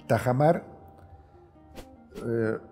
Tajamar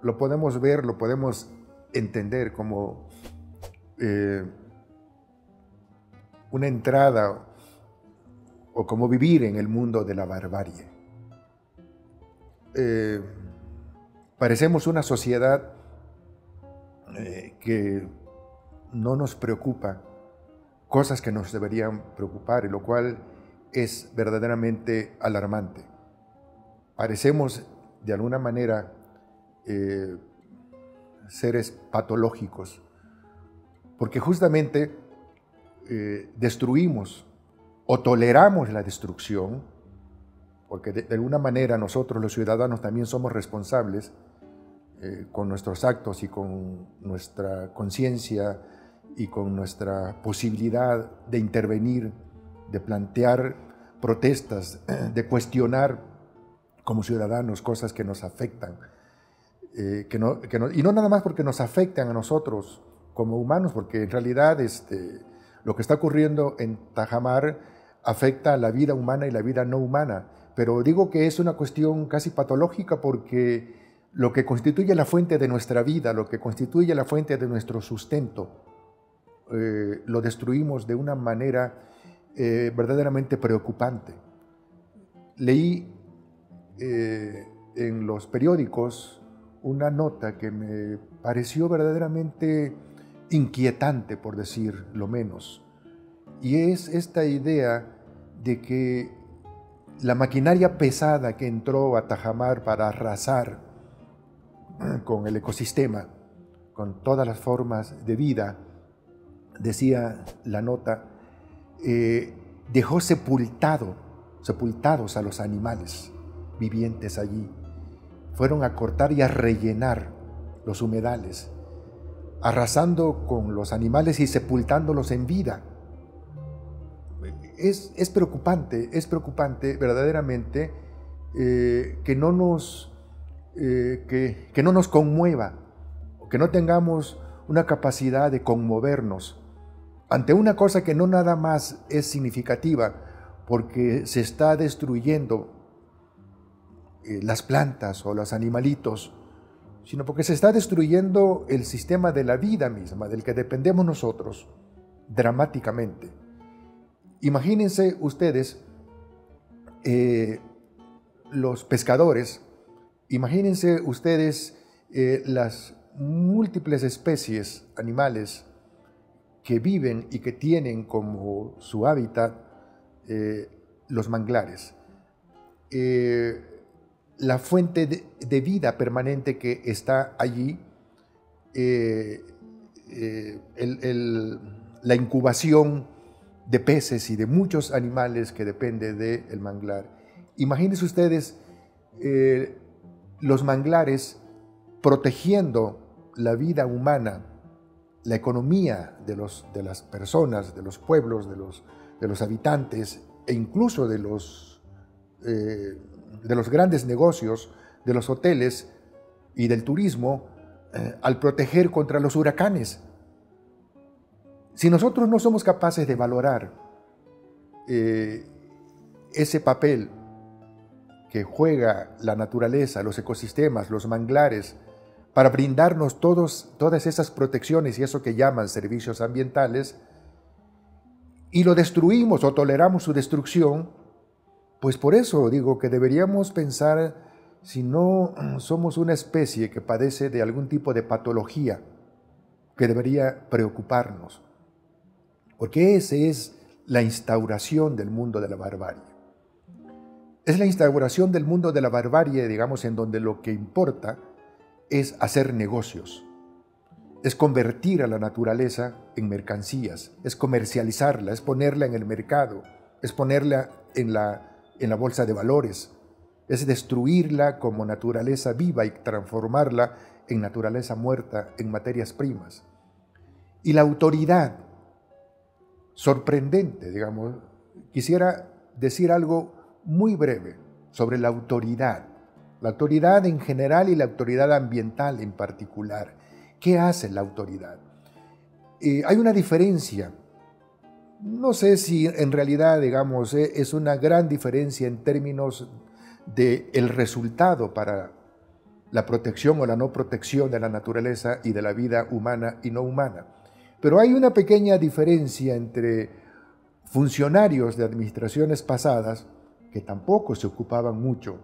lo podemos ver, lo podemos entender como una entrada o como vivir en el mundo de la barbarie. Parecemos una sociedad que no nos preocupa cosas que nos deberían preocupar, y lo cual es verdaderamente alarmante. Parecemos, de alguna manera, seres patológicos, porque justamente destruimos o toleramos la destrucción, porque de alguna manera nosotros los ciudadanos también somos responsables con nuestros actos y con nuestra conciencia y con nuestra posibilidad de intervenir, de plantear protestas, de cuestionar como ciudadanos cosas que nos afectan, y no nada más porque nos afectan a nosotros como humanos, porque en realidad lo que está ocurriendo en Tajamar afecta a la vida humana y la vida no humana, pero digo que es una cuestión casi patológica porque lo que constituye la fuente de nuestra vida, lo que constituye la fuente de nuestro sustento, lo destruimos de una manera verdaderamente preocupante. Leí en los periódicos una nota que me pareció verdaderamente inquietante, por decir lo menos, y es esta idea de que la maquinaria pesada que entró a Tajamar para arrasar con el ecosistema, con todas las formas de vida, decía la nota, dejó sepultados a los animales vivientes allí. Fueron a cortar y a rellenar los humedales, arrasando con los animales y sepultándolos en vida. Es preocupante verdaderamente que no nos conmueva, que no tengamos una capacidad de conmovernos ante una cosa que no nada más es significativa porque se está destruyendo las plantas o los animalitos, sino porque se está destruyendo el sistema de la vida misma, del que dependemos nosotros, dramáticamente. Imagínense ustedes los pescadores, imagínense ustedes las múltiples especies animales que viven y que tienen como su hábitat los manglares. La fuente de vida permanente que está allí, la incubación de peces y de muchos animales que depende del manglar. Imagínense ustedes los manglares protegiendo la vida humana, la economía de las personas, de los pueblos, de los habitantes e incluso de los grandes negocios, de los hoteles y del turismo, al proteger contra los huracanes. Si nosotros no somos capaces de valorar ese papel que juega la naturaleza, los ecosistemas, los manglares, para brindarnos todas esas protecciones y eso que llaman servicios ambientales, y lo destruimos o toleramos su destrucción, pues por eso digo que deberíamos pensar si no somos una especie que padece de algún tipo de patología que debería preocuparnos, porque esa es la instauración del mundo de la barbarie. Es la instauración del mundo de la barbarie, digamos, en donde lo que importa es hacer negocios, es convertir a la naturaleza en mercancías, es comercializarla, es ponerla en el mercado, es ponerla en la bolsa de valores, es destruirla como naturaleza viva y transformarla en naturaleza muerta, en materias primas. Y la autoridad, sorprendente, digamos, quisiera decir algo muy breve sobre la autoridad en general y la autoridad ambiental en particular. ¿Qué hace la autoridad? Hay una diferencia, no sé si en realidad, digamos, es una gran diferencia en términos del resultado para la protección o la no protección de la naturaleza y de la vida humana y no humana. Pero hay una pequeña diferencia entre funcionarios de administraciones pasadas que tampoco se ocupaban mucho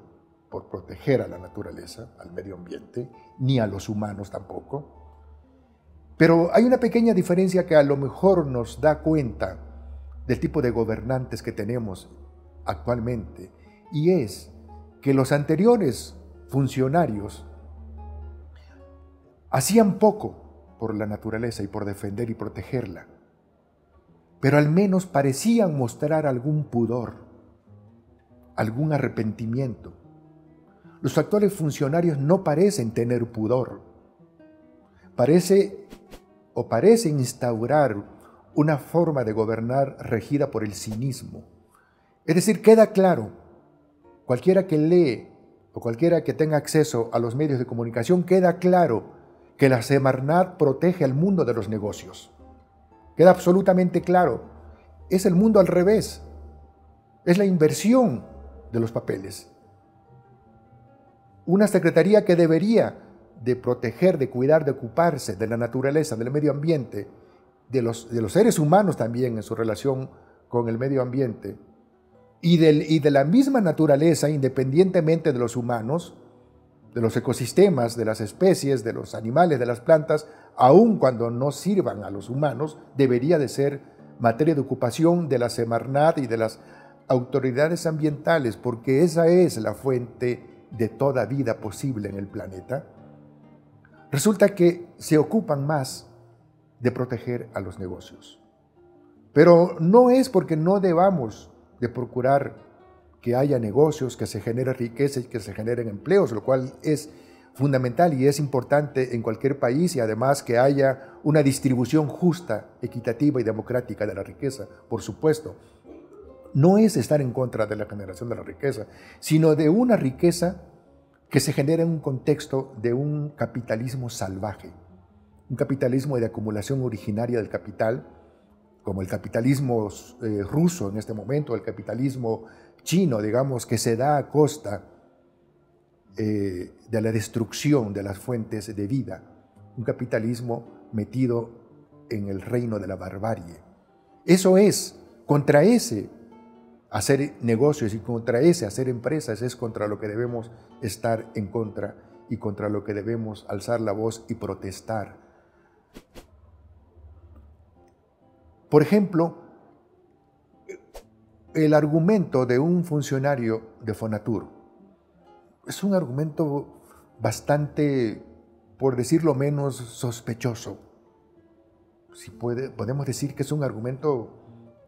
por proteger a la naturaleza, al medio ambiente, ni a los humanos tampoco. Pero hay una pequeña diferencia que a lo mejor nos da cuenta del tipo de gobernantes que tenemos actualmente, y es que los anteriores funcionarios hacían poco por la naturaleza y por defender y protegerla, pero al menos parecían mostrar algún pudor, algún arrepentimiento. Los actuales funcionarios no parecen tener pudor, parecen instaurar una forma de gobernar regida por el cinismo. Es decir, queda claro, cualquiera que lee o cualquiera que tenga acceso a los medios de comunicación, queda claro que la Semarnat protege al mundo de los negocios. Queda absolutamente claro. Es el mundo al revés. Es la inversión de los papeles. Una secretaría que debería de proteger, de cuidar, de ocuparse de la naturaleza, del medio ambiente, de los seres humanos también en su relación con el medio ambiente, y de la misma naturaleza, independientemente de los humanos, de los ecosistemas, de las especies, de los animales, de las plantas, aun cuando no sirvan a los humanos, debería de ser materia de ocupación de la Semarnat y de las autoridades ambientales, porque esa es la fuente de toda vida posible en el planeta. Resulta que se ocupan más de proteger a los negocios. Pero no es porque no debamos de procurar que haya negocios, que se genere riqueza y que se generen empleos, lo cual es fundamental y es importante en cualquier país, y además que haya una distribución justa, equitativa y democrática de la riqueza, por supuesto. No es estar en contra de la generación de la riqueza, sino de una riqueza que se genera en un contexto de un capitalismo salvaje, un capitalismo de acumulación originaria del capital, como el capitalismo ruso en este momento, el capitalismo chino, digamos, que se da a costa de la destrucción de las fuentes de vida, un capitalismo metido en el reino de la barbarie. Eso es, contra ese hacer negocios y contra ese hacer empresas es contra lo que debemos estar en contra y contra lo que debemos alzar la voz y protestar. Por ejemplo, el argumento de un funcionario de Fonatur es un argumento bastante, por decirlo menos, sospechoso. Si podemos decir que es un argumento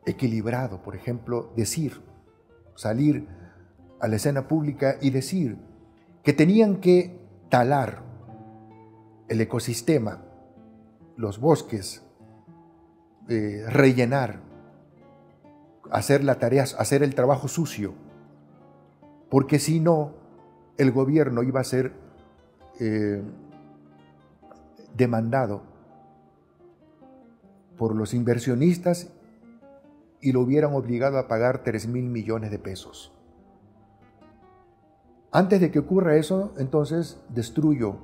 equilibrado. Por ejemplo, salir a la escena pública y decir que tenían que talar el ecosistema, los bosques, rellenar, hacer la tarea, hacer el trabajo sucio, porque si no, el gobierno iba a ser demandado por los inversionistas y lo hubieran obligado a pagar 3.000 millones de pesos. Antes de que ocurra eso, entonces destruyo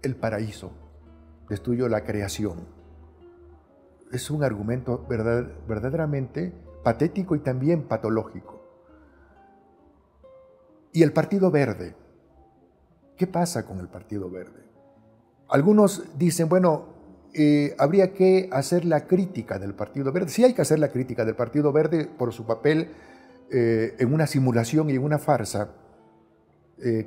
el paraíso, destruyo la creación. Es un argumento verdaderamente patético y también patológico. ¿Y el Partido Verde? ¿Qué pasa con el Partido Verde? Algunos dicen, bueno, habría que hacer la crítica del Partido Verde. Sí hay que hacer la crítica del Partido Verde por su papel en una simulación y en una farsa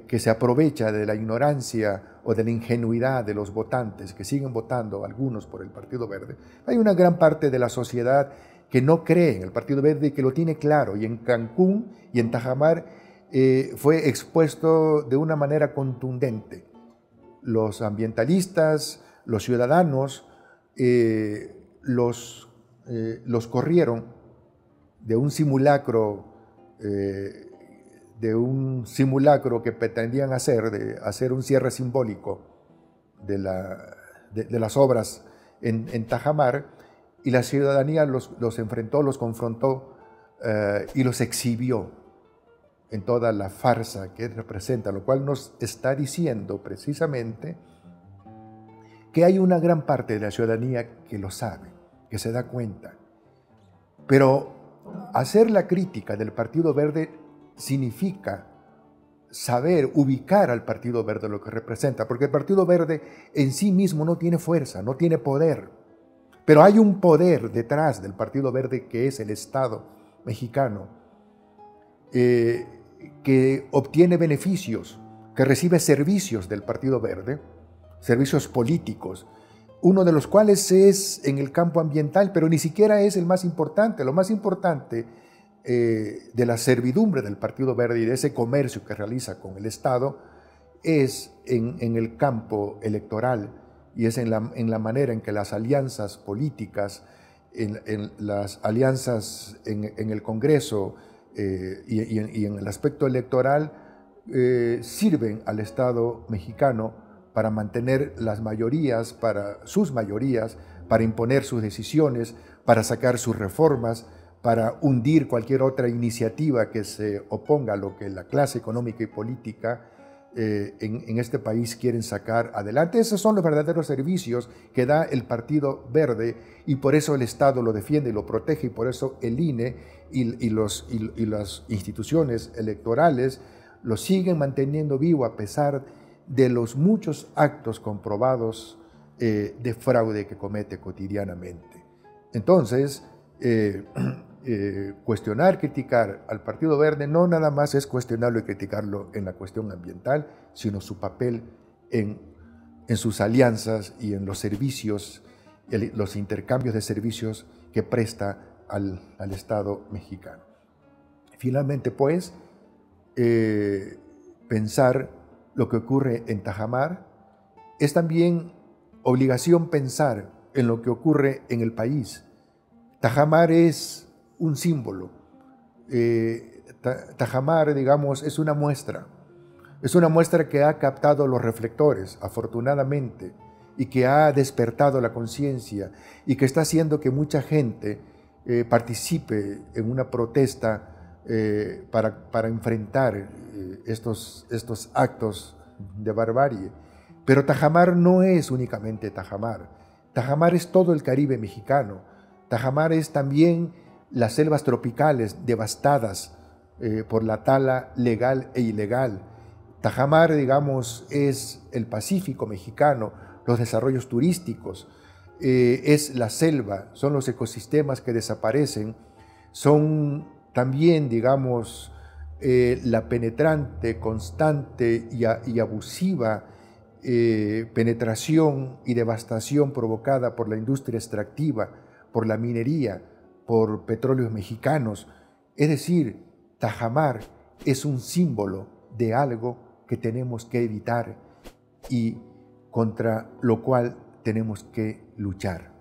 que se aprovecha de la ignorancia o de la ingenuidad de los votantes que siguen votando, algunos, por el Partido Verde. Hay una gran parte de la sociedad que no cree en el Partido Verde y que lo tiene claro, y en Cancún y en Tajamar fue expuesto de una manera contundente. Los ambientalistas, los ciudadanos, los corrieron de un simulacro que pretendían hacer un cierre simbólico de las obras en Tajamar, y la ciudadanía los enfrentó, los confrontó y los exhibió en toda la farsa que representa, lo cual nos está diciendo precisamente que hay una gran parte de la ciudadanía que lo sabe, que se da cuenta. Pero hacer la crítica del Partido Verde significa saber ubicar al Partido Verde lo que representa, porque el Partido Verde en sí mismo no tiene fuerza, no tiene poder, pero hay un poder detrás del Partido Verde que es el Estado mexicano, que obtiene beneficios, que recibe servicios del Partido Verde, servicios políticos, uno de los cuales es en el campo ambiental, pero ni siquiera es el más importante. Lo más importante de la servidumbre del Partido Verde y de ese comercio que realiza con el Estado es en el campo electoral, y es en la manera en que las alianzas políticas, en las alianzas en el Congreso y en el aspecto electoral sirven al Estado mexicano para mantener las mayorías, sus mayorías, para imponer sus decisiones, para sacar sus reformas, para hundir cualquier otra iniciativa que se oponga a lo que la clase económica y política en este país quieren sacar adelante. Esos son los verdaderos servicios que da el Partido Verde, y por eso el Estado lo defiende y lo protege, y por eso el INE y las instituciones electorales lo siguen manteniendo vivo a pesar de los muchos actos comprobados de fraude que comete cotidianamente. Entonces, cuestionar, criticar al Partido Verde no nada más es cuestionarlo y criticarlo en la cuestión ambiental, sino su papel en sus alianzas y en los servicios, los intercambios de servicios que presta al Estado mexicano. Finalmente, pues, pensar lo que ocurre en Tajamar es también obligación pensar en lo que ocurre en el país. Tajamar es un símbolo. Tajamar, digamos, es una muestra que ha captado los reflectores, afortunadamente, y que ha despertado la conciencia, y que está haciendo que mucha gente participe en una protesta para enfrentar estos actos de barbarie. Pero Tajamar no es únicamente Tajamar. Tajamar es todo el Caribe mexicano. Tajamar es también las selvas tropicales devastadas por la tala legal e ilegal. Tajamar, digamos, es el Pacífico mexicano, los desarrollos turísticos, es la selva, son los ecosistemas que desaparecen, son también, digamos, la penetrante, constante y abusiva penetración y devastación provocada por la industria extractiva, por la minería, por petróleos mexicanos. Es decir, Tajamar es un símbolo de algo que tenemos que evitar y contra lo cual tenemos que luchar.